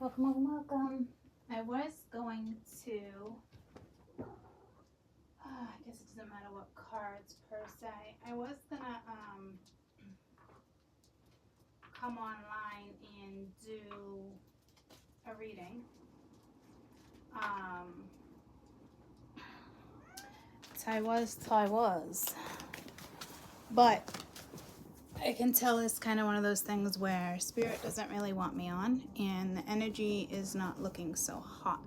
Welcome, welcome, welcome. I was going to, I guess it doesn't matter what cards per se. I was gonna come online and do a reading. I was. But I can tell it's kind of one of those things where Spirit doesn't really want me on and the energy is not looking so hot.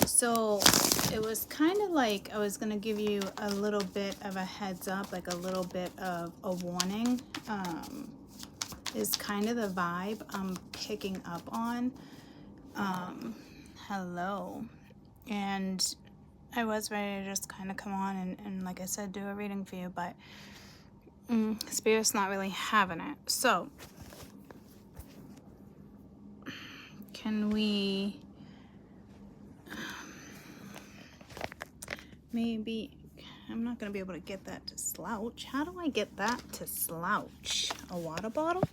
So it was kind of like I was going to give you a little bit of a heads up, like a little bit of a warning, is kind of the vibe I'm picking up on. Hello. And I was ready to just kind of come on and like I said, do a reading for you, but Spirit's not really having it. So can we maybe, I'm not going to be able to get that to slouch. How do I get that to slouch? A water bottle?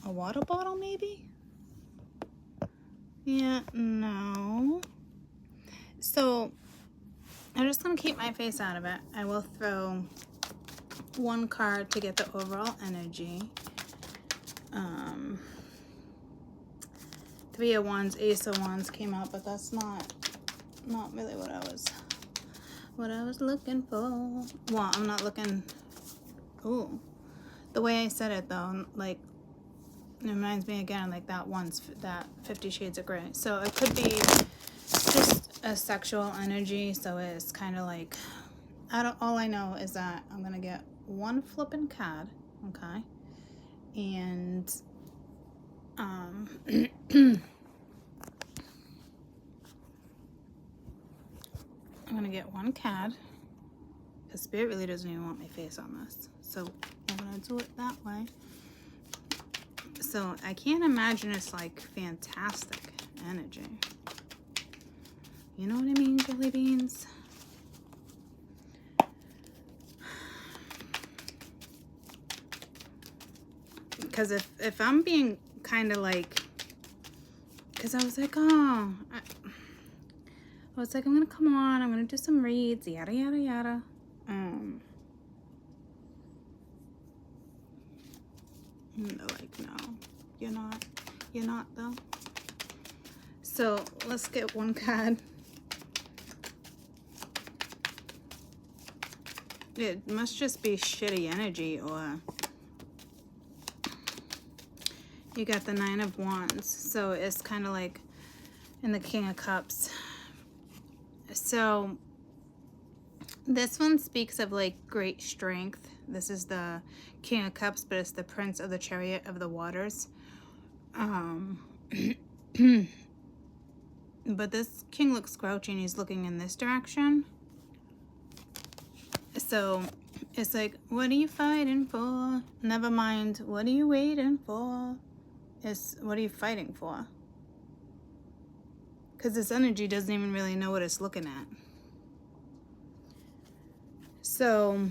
A water bottle maybe? Yeah, no. So I'm just going to keep my face out of it. I will throw one card to get the overall energy. Three of Wands, Ace of Wands came out, but that's not really what I was looking for. Well, I'm not looking. Ooh, the way I said it though, like it reminds me again like that 50 Shades of Grey. So it could be just a sexual energy. So it's kind of like all I know is that I'm gonna get one flipping card, okay, and I'm gonna get one card because Spirit really doesn't even want my face on this, so I'm gonna do it that way. So I can't imagine it's like fantastic energy. You know what I mean, jelly beans? Because if I'm being kind of like, because I was like, oh, I was like, I'm gonna come on, I'm gonna do some reads, yada yada yada. And they're like, no, you're not though. So let's get one card. It must just be shitty energy, or you got the Nine of Wands, so it's kind of like in the King of Cups. So this one speaks of like great strength. This is the King of Cups, but it's the Prince of the Chariot of the Waters. But this king looks grouchy and he's looking in this direction. So it's like, what are you fighting for? Never mind, what are you waiting for? It's, what are you fighting for? Because this energy doesn't even really know what it's looking at. So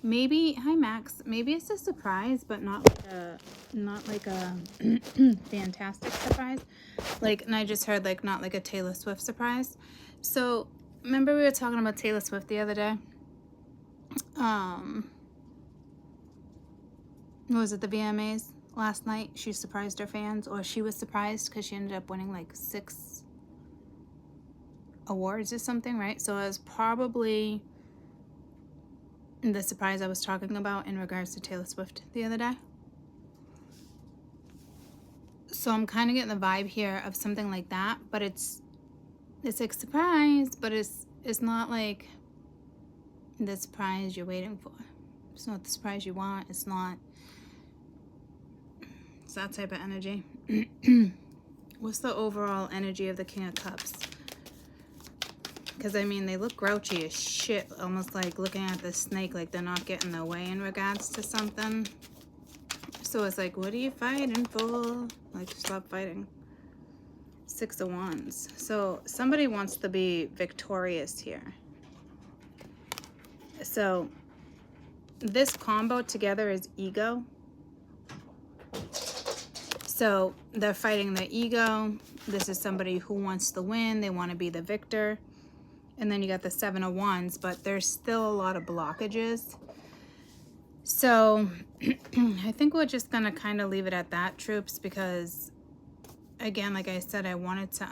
maybe, hi Max, maybe it's a surprise, but not like a fantastic surprise. Like, and I just heard like not like a Taylor Swift surprise. So remember we were talking about Taylor Swift the other day? What was it, the VMAs last night? She surprised her fans, or she was surprised because she ended up winning like 6 awards or something, right? So it was probably the surprise I was talking about in regards to Taylor Swift the other day. So I'm kind of getting the vibe here of something like that, but it's like surprise, but it's not like the surprise you're waiting for. It's not the surprise you want. It's that type of energy. What's the overall energy of the King of Cups? Because I mean, they look grouchy as shit, almost like looking at the snake, like they're not getting their way in regards to something. So it's like, what are you fighting for? Like, stop fighting. 6 of Wands. So somebody wants to be victorious here. So this combo together is ego. So they're fighting their ego. This is somebody who wants to win. They want to be the victor. And then you got the Seven of Wands, but there's still a lot of blockages. So I think we're just going to kind of leave it at that, troops, because again, like I said, I wanted to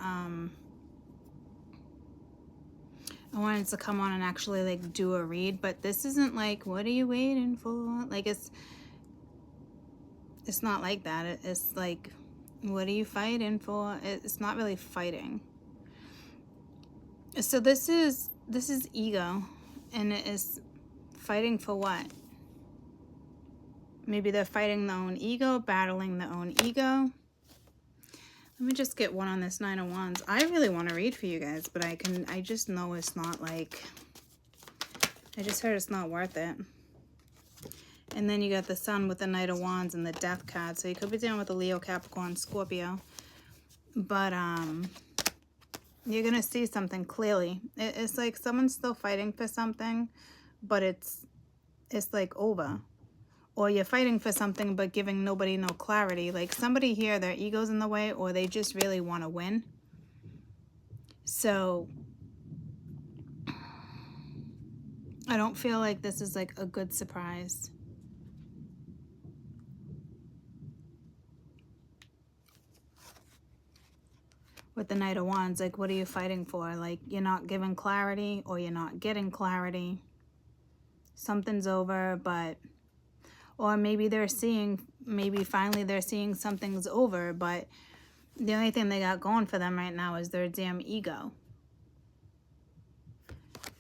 come on and actually like do a read, but this isn't like, what are you waiting for? Like it's not like that. It's like, what are you fighting for? It's not really fighting. So this is ego, and it is fighting for what? Maybe they're fighting their own ego, battling their own ego. Let me just get one on this Nine of Wands. I really want to read for you guys, but I just know it's not like, I just heard it's not worth it. And then you got the Sun with the Knight of Wands and the Death card. So you could be dealing with a Leo, Capricorn, Scorpio. But you're going to see something clearly. It's like someone's still fighting for something, but it's like over. Or you're fighting for something but giving nobody no clarity. Like somebody here, their ego's in the way, or they just really want to win. So I don't feel like this is like a good surprise. With the Knight of Wands, like what are you fighting for? Like you're not giving clarity, or you're not getting clarity. Something's over, but... Or maybe they're seeing, maybe finally they're seeing something's over, but the only thing they got going for them right now is their damn ego.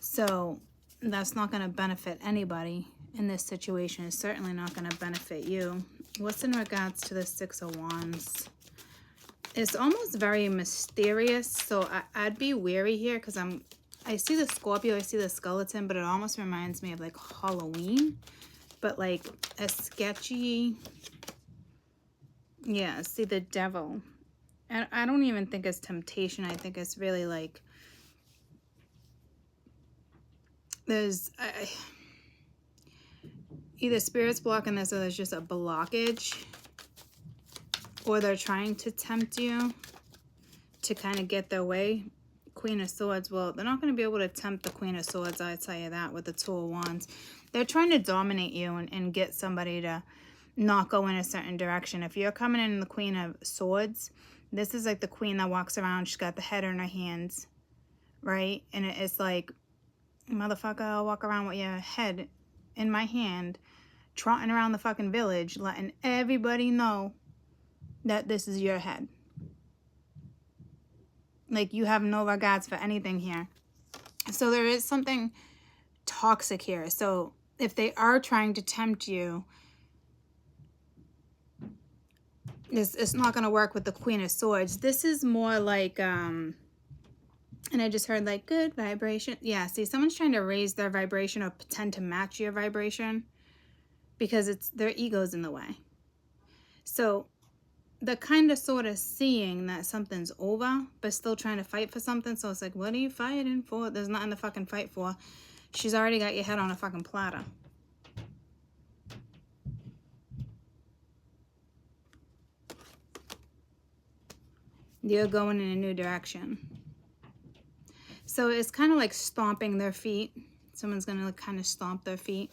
So that's not going to benefit anybody in this situation. It's certainly not going to benefit you. What's in regards to the Six of Wands? It's almost very mysterious, so I'd be wary here, because I see the Scorpio, I see the skeleton, but it almost reminds me of like Halloween. But like a sketchy, yeah, see the Devil. And I don't even think it's temptation. I think it's really like, there's either Spirit's blocking this, or there's just a blockage, or they're trying to tempt you to kind of get their way. Queen of Swords, well, they're not going to be able to tempt the Queen of Swords, I tell you that, with the Two of Wands. They're trying to dominate you and get somebody to not go in a certain direction. If you're coming in the Queen of Swords, this is like the queen that walks around. She's got the head in her hands, right? And it's like, motherfucker, I'll walk around with your head in my hand, trotting around the fucking village, letting everybody know that this is your head. Like, you have no regards for anything here. So there is something toxic here. So if they are trying to tempt you, it's not going to work with the Queen of Swords. This is more like, and I just heard like good vibration. Yeah, see, someone's trying to raise their vibration or pretend to match your vibration because it's their ego's in the way. So they're kind of sort of seeing that something's over, but still trying to fight for something. So it's like, what are you fighting for? There's nothing to fucking fight for. She's already got your head on a fucking platter. You're going in a new direction. So it's kind of like stomping their feet. Someone's going to kind of stomp their feet.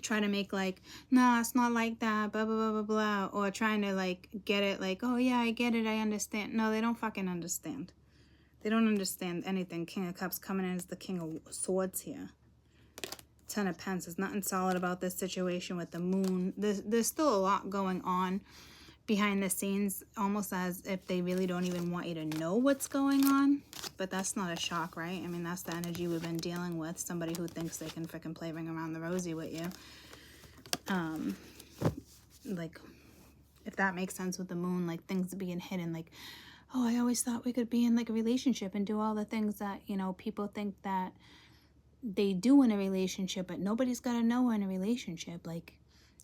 Try to make like, no, it's not like that, blah, blah, blah, blah, blah. Or trying to like get it like, oh yeah, I get it, I understand. No, they don't fucking understand. They don't understand anything. King of Cups coming in as the King of Swords here. Ten of Pentacles. There's nothing solid about this situation with the moon. There's still a lot going on behind the scenes, almost as if they really don't even want you to know what's going on. But that's not a shock, right? I mean, that's the energy we've been dealing with. Somebody who thinks they can freaking play ring around the rosy with you. Like, if that makes sense with the moon, like things being hidden, like, oh, I always thought we could be in like a relationship and do all the things that, you know, people think that they do in a relationship, but nobody's got to know we're in a relationship. Like,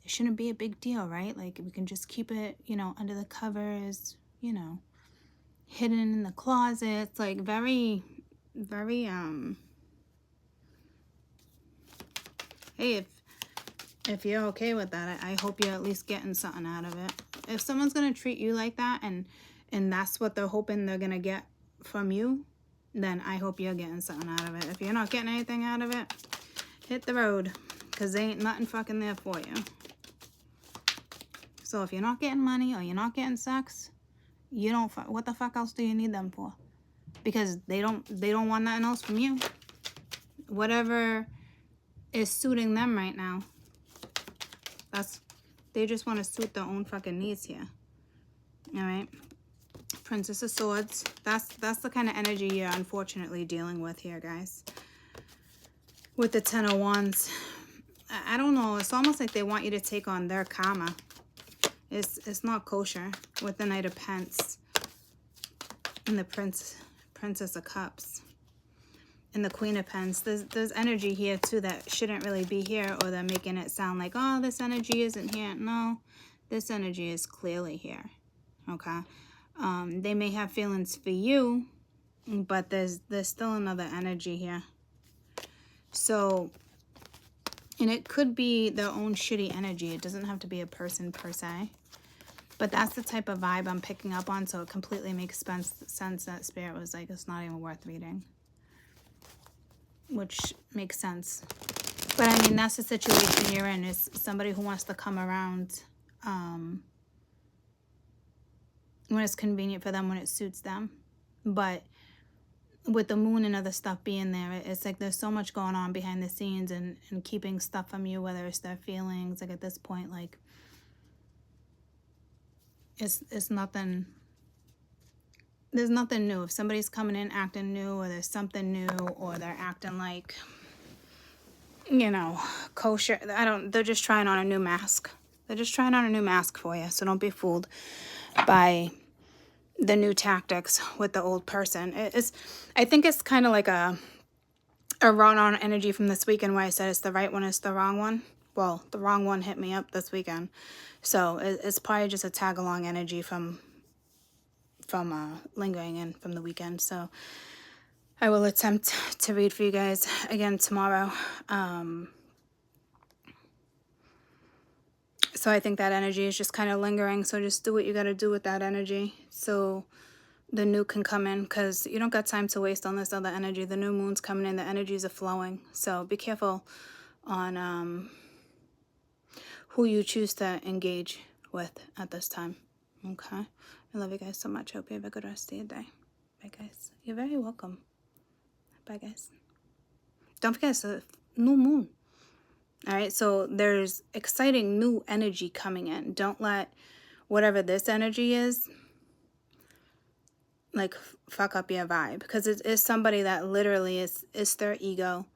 it shouldn't be a big deal, right? Like, we can just keep it, you know, under the covers, you know, hidden in the closets, like very, very, hey, if you're okay with that, I hope you're at least getting something out of it. If someone's going to treat you like that and that's what they're hoping they're going to get from you, then I hope you're getting something out of it. If you're not getting anything out of it, hit the road, because there ain't nothing fucking there for you. So if you're not getting money or you're not getting sex, you don't, what the fuck else do you need them for? Because they don't want nothing else from you. Whatever is suiting them right now, they just want to suit their own fucking needs here. All right. Princess of Swords. That's the kind of energy you're unfortunately dealing with here, guys. With the Ten of Wands. I don't know. It's almost like they want you to take on their karma. It's not kosher. With the Knight of Pence. And the Princess of Cups. And the Queen of Pence. There's energy here too that shouldn't really be here, or they're making it sound like, oh, this energy isn't here. No, this energy is clearly here. Okay. They may have feelings for you, but there's still another energy here. So, and it could be their own shitty energy. It doesn't have to be a person per se. But that's the type of vibe I'm picking up on, so it completely makes sense that Spirit was like, it's not even worth reading. Which makes sense. But I mean, that's the situation you're in, is somebody who wants to come around when it's convenient for them, when it suits them. But with the moon and other stuff being there, it's like there's so much going on behind the scenes and keeping stuff from you, whether it's their feelings. Like at this point, like it's nothing. There's nothing new. If somebody's coming in acting new, or there's something new, or they're acting like, you know, kosher. They're just trying on a new mask. They're just trying on a new mask for you. So don't be fooled by the new tactics with the old person. I think it's kind of like a run-on energy from this weekend where I said it's the right one, it's the wrong one. Well, the wrong one hit me up this weekend. So it's probably just a tag-along energy from lingering in from the weekend. So I will attempt to read for you guys again tomorrow. So I think that energy is just kind of lingering. So just do what you got to do with that energy so the new can come in, because you don't got time to waste on this other energy. The new moon's coming in. The energies are flowing. So be careful on who you choose to engage with at this time. Okay? I love you guys so much. Hope you have a good rest of your day. Bye, guys. You're very welcome. Bye, guys. Don't forget, it's a new moon. All right, so there's exciting new energy coming in. Don't let whatever this energy is, like, fuck up your vibe. Because it is somebody that literally is their ego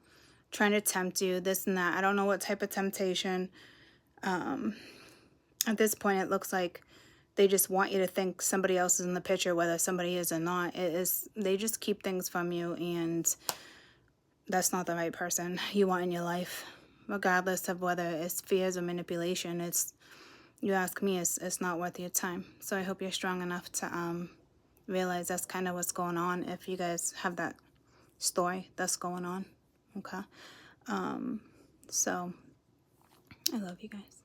trying to tempt you, this and that. I don't know what type of temptation. At this point, it looks like they just want you to think somebody else is in the picture, whether somebody is or not. They just keep things from you, and that's not the right person you want in your life. Regardless of whether it's fears or manipulation, you ask me, it's not worth your time. So I hope you're strong enough to realize that's kind of what's going on if you guys have that story that's going on. Okay? So I love you guys.